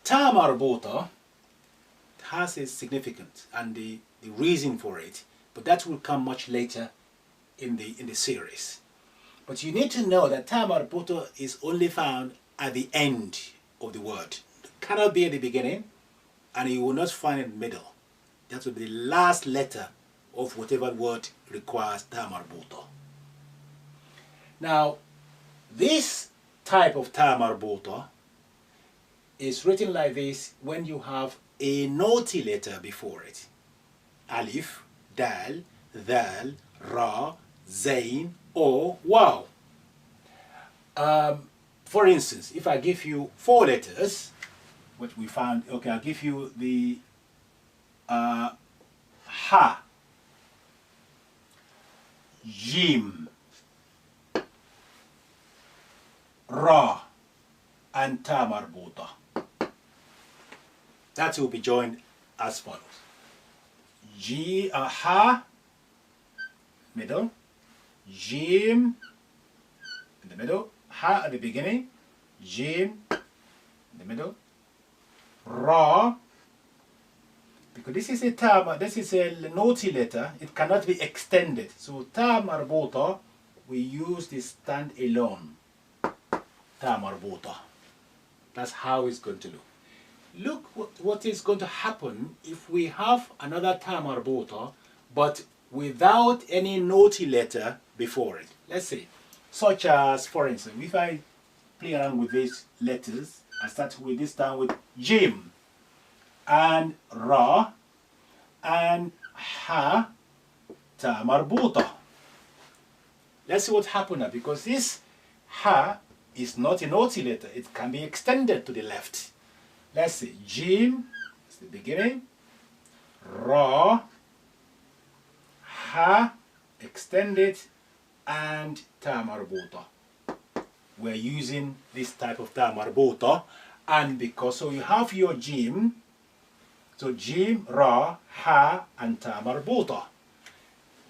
Ta marbuta has a significance and the reason for it, but that will come much later in the series. But you need to know that ta marbuta is only found at the end of the word. It cannot be at the beginning, and you will not find it in the middle. That will be the last letter of whatever word requires ta marbuta. Now, this type of ta marbuta is written like this when you have a naughty letter before it. Alif, dal, dhal, ra, zain, or waw. For instance, if I give you 4 letters, what we found, okay, I'll give you the ha, jim, ra, and ta marbuta. That will be joined as follows. Ha, middle, jim in the middle, ha at the beginning, jim in the middle, ra, because this is a naughty letter, it cannot be extended. So ta marbuta, we use this stand alone. Ta marbuta. That's how it's going to look. Look what is going to happen if we have another ta marbuta, but without any naughty letter before it. Let's say, such as, for instance, if I play around with these letters, I start with this time with jim, and ra, and ha, ta marbuta. Let's see what happened now, because this ha is not a naughty letter. It can be extended to the left. Let's see, jim, that's the beginning, ra, ha, extended, and ta marbuta. We're using this type of ta marbuta, and because, so you have your jim, so jim, ra, ha, and ta marbuta.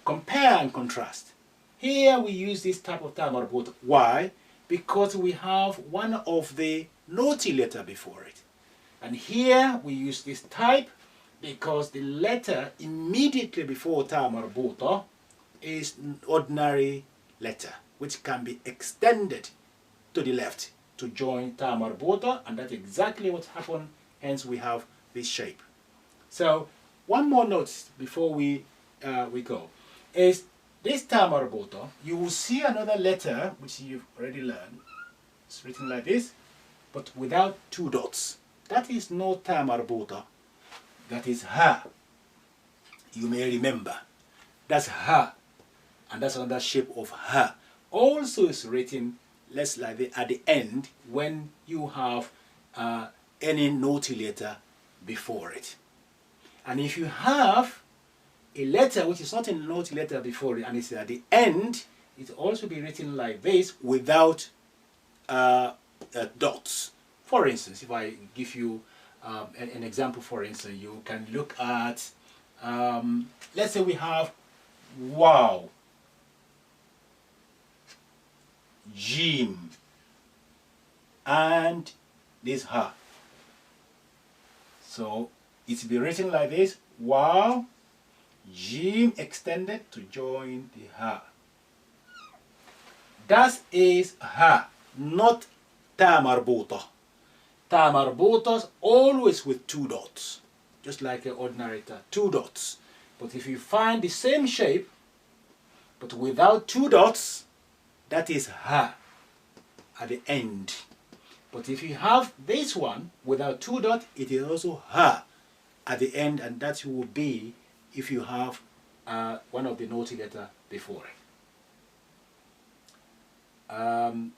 Compare and contrast. Here we use this type of ta marbuta. Why? Because we have one of the naughty letter before it. And here we use this type because the letter immediately before ta marbuta is an ordinary letter which can be extended to the left to join ta marbuta, and that's exactly what happened. Hence we have this shape. So one more note before we go is this ta marbuta. You will see another letter which you've already learned. It's written like this, but without 2 dots. That is no ta marbuta. That is ha. You may remember. That's ha. And that's another shape of ha. Also is written less like at the end when you have any naughty letter before it. And if you have a letter which is not a naughty letter before it and it's at the end, it will also be written like this without dots. For instance, if I give you an example, for instance, you can look at, let's say we have wow, jim, and this ha. So it's be written like this, wow, jim extended to join the ha. That is ha, not ta marbuta. Ta marbutas always with 2 dots, just like an ordinary ta, 2 dots. But if you find the same shape, but without 2 dots, that is ha at the end. But if you have this one without 2 dots, it is also ha at the end, and that will be if you have one of the naughty letter before it.